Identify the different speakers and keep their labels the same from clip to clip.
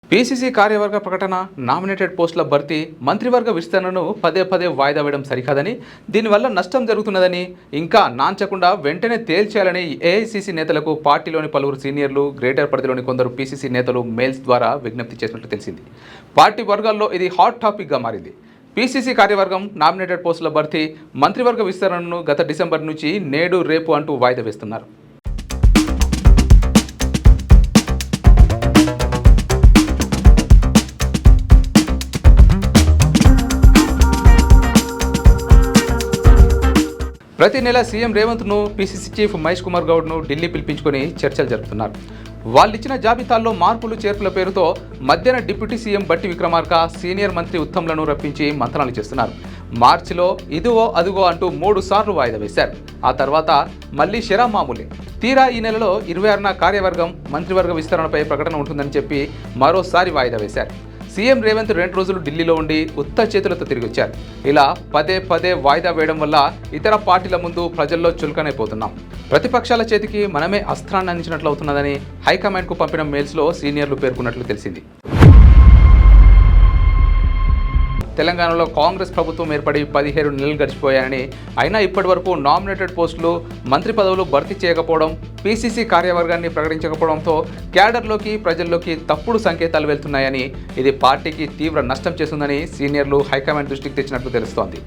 Speaker 1: PCC కార్యవర్గ ప్రకటన, nominated పోస్టుల భర్తీ, మంత్రివర్గ విస్తరణను పదే పదే వాయిదా వేయడం సరికాదని, దీనివల్ల నష్టం జరుగుతున్నదని, ఇంకా నాంచకుండా వెంటనే తేల్చేయాలని ఏఐసీసీ నేతలకు పార్టీలోని పలువురు సీనియర్లు, గ్రేటర్ పరిధిలోని కొందరు పీసీసీ నేతలు మెయిల్స్ ద్వారా విజ్ఞప్తి చేసినట్లు తెలిసింది. పార్టీ వర్గాల్లో ఇది హాట్ టాపిక్గా మారింది. పీసీసీ కార్యవర్గం, నామినేటెడ్ పోస్టుల భర్తీ, మంత్రివర్గ విస్తరణను గత డిసెంబర్ నుంచి నేడు రేపు అంటూ వాయిదా వేస్తున్నారు. ప్రతి నెల సీఎం రేవంత్ను, పీసీసీ చీఫ్ మహేష్ కుమార్ గౌడ్ను ఢిల్లీ పిలిపించుకొని చర్చలు జరుపుతున్నారు. వాళ్ళిచ్చిన జాబితాల్లో మార్పులు చేర్పుల పేరుతో మధ్యన డిప్యూటీ సీఎం బట్టి విక్రమార్క, సీనియర్ మంత్రి ఉత్తమ్లను రప్పించి మంత్రాలు చేస్తున్నారు. మార్చిలో ఇదిగో అదుగో అంటూ 3 సార్లు వాయిదా వేశారు. ఆ తర్వాత మళ్ళీ షరా మామూలే. తీరా ఈ నెలలో 26న కార్యవర్గం, మంత్రివర్గ విస్తరణపై ప్రకటన ఉంటుందని చెప్పి మరోసారి వాయిదా వేశారు. సీఎం రేవంత్ 2 రోజులు ఢిల్లీలో ఉండి ఉత్త చేతులతో తిరిగి వచ్చారు. ఇలా పదే పదే వాయిదా వేయడం వల్ల ఇతర పార్టీల ముందు ప్రజల్లో చులకనైపోతున్నాం. ప్రతిపక్షాల చేతికి మనమే అస్త్రాన్ని అందించినట్లు అవుతున్నదని హైకమాండ్కు పంపిన మెయిల్స్లో సీనియర్లు పేర్కొన్నట్లు తెలిసింది. తెలంగాణలో కాంగ్రెస్ ప్రభుత్వం ఏర్పడి 17 నెలలు గడిచిపోయాయని, అయినా ఇప్పటి వరకు నామినేటెడ్ పోస్టులు, మంత్రి పదవులు భర్తీ చేయకపోవడం, పీసీసీ కార్యవర్గాన్ని ప్రకటించకపోవడంతో క్యాడర్లోకి, ప్రజల్లోకి తప్పుడు సంకేతాలు వెళ్తున్నాయని, ఇది పార్టీకి తీవ్ర నష్టం చేస్తుందని సీనియర్లు హైకమాండ్ దృష్టికి తెచ్చినట్లు తెలుస్తోంది.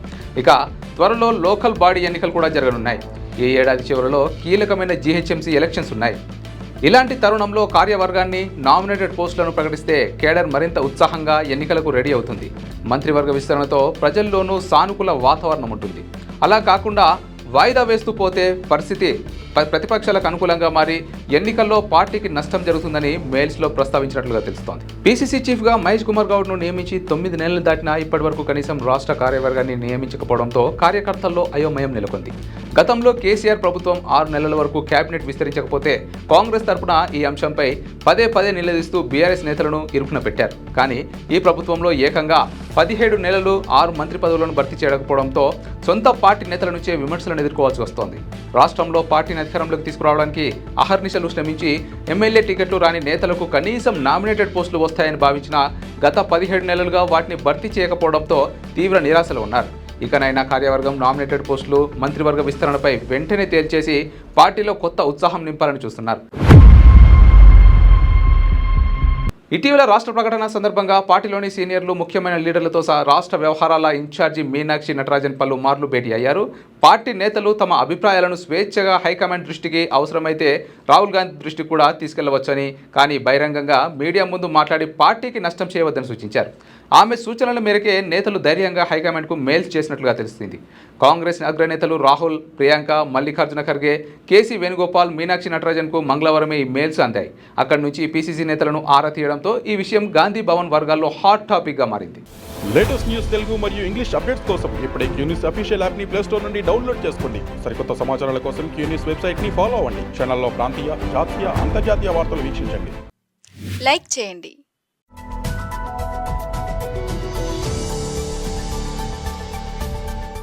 Speaker 1: ఇక త్వరలో లోకల్ బాడీ ఎన్నికలు కూడా జరగనున్నాయి. ఈ ఏడాది చివరిలో కీలకమైన జీహెచ్ఎంసీ ఎలక్షన్స్ ఉన్నాయి. ఇలాంటి తరుణంలో కార్యవర్గాన్ని, నామినేటెడ్ పోస్టులను ప్రకటిస్తే కేడర్ మరింత ఉత్సాహంగా ఎన్నికలకు రెడీ అవుతుంది. మంత్రివర్గ విస్తరణతో ప్రజల్లోనూ సానుకూల వాతావరణం ఉంటుంది. అలా కాకుండా వాయిదా వేస్తూ పోతే పరిస్థితి ప్రతిపక్షాలకు అనుకూలంగా మారి ఎన్నికల్లో పార్టీకి నష్టం జరుగుతుందని మెయిల్స్లో ప్రస్తావించినట్లుగా తెలుస్తోంది. పీసీసీ చీఫ్గా మహేష్ కుమార్ గౌడ్ను నియమించి 9 నెలలు దాటినా ఇప్పటి వరకు కనీసం రాష్ట్ర కార్యవర్గాన్ని నియమించకపోవడంతో కార్యకర్తల్లో అయోమయం నెలకొంది. గతంలో కేసీఆర్ ప్రభుత్వం 6 నెలల వరకు కేబినెట్ విస్తరించకపోతే కాంగ్రెస్ తరఫున ఈ అంశంపై పదే పదే నిలదీస్తూ బీఆర్ఎస్ నేతలను ఇరుకున పెట్టారు. కానీ ఈ ప్రభుత్వంలో ఏకంగా 17 నెలలు 6 మంత్రి పదవులను భర్తీ చేయకపోవడంతో సొంత పార్టీ నేతల నుంచే విమర్శలను ఎదుర్కోవాల్సి వస్తోంది. రాష్ట్రంలో పార్టీని అధికారంలోకి తీసుకురావడానికి అహర్నిశలు శ్రమించి ఎమ్మెల్యే టికెట్లు రాని నేతలకు కనీసం నామినేటెడ్ పోస్టులు వస్తాయని భావించిన గత 17 నెలలుగా వాటిని భర్తీ చేయకపోవడంతో తీవ్ర నిరాశలో ఉన్నారు. ఇకనైనా కార్యవర్గం, నామినేటెడ్ పోస్టులు, మంత్రివర్గ విస్తరణపై వెంటనే తేల్చేసి పార్టీలో కొత్త ఉత్సాహం నింపాలని చూస్తున్నారు. ఇటీవల రాష్ట్ర ప్రకటన సందర్భంగా పార్టీలోని సీనియర్లు, ముఖ్యమైన లీడర్లతో సహా రాష్ట్ర వ్యవహారాల ఇన్ఛార్జి మీనాక్షి నటరాజన్ పలుమార్లు భేటీ అయ్యారు. పార్టీ నేతలు తమ అభిప్రాయాలను స్వేచ్ఛగా హైకమాండ్ దృష్టికి, అవసరమైతే రాహుల్ గాంధీ దృష్టికి కూడా తీసుకెళ్లవచ్చని, కానీ బహిరంగంగా మీడియా ముందు మాట్లాడి పార్టీకి నష్టం చేయవద్దని సూచించారు. ఆమె సూచనల మేరకే నేతలు ధైర్యంగా హైకమాండ్కు మెయిల్స్ చేసినట్లుగా తెలుస్తుంది. కాంగ్రెస్ అగ్రనేతలు రాహుల్, ప్రియాంక, మల్లికార్జున ఖర్గే, కేసీ వేణుగోపాల్, మీనాక్షి నటరాజన్కు మంగళవారమే ఈ మెయిల్స్ అందాయి. అక్కడి నుంచి పీసీసీ నేతలను ఆరా తీయడంతో ఈ విషయం గాంధీ భవన్ వర్గాల్లో హాట్ టాపిక్గా మారింది.
Speaker 2: లేటెస్ట్ న్యూస్ తెలుగు మరియు ఇంగ్లీష్ అప్డేట్స్ కోసం ఇప్పుడే క్యూన్యూస్ అఫీషియల్ యాప్ని ప్లే స్టోర్ నుండి డౌన్లోడ్ చేసుకోండి. సరికొత్త సమాచారాల కోసం క్యూన్యూస్ వెబ్సైట్ని ఫాలో అవ్వండి. ఛానల్లో ప్రాంతీయ, జాతీయ, అంతర్జాతీయ వార్తలు వీక్షించండి.
Speaker 3: లైక్ చేయండి.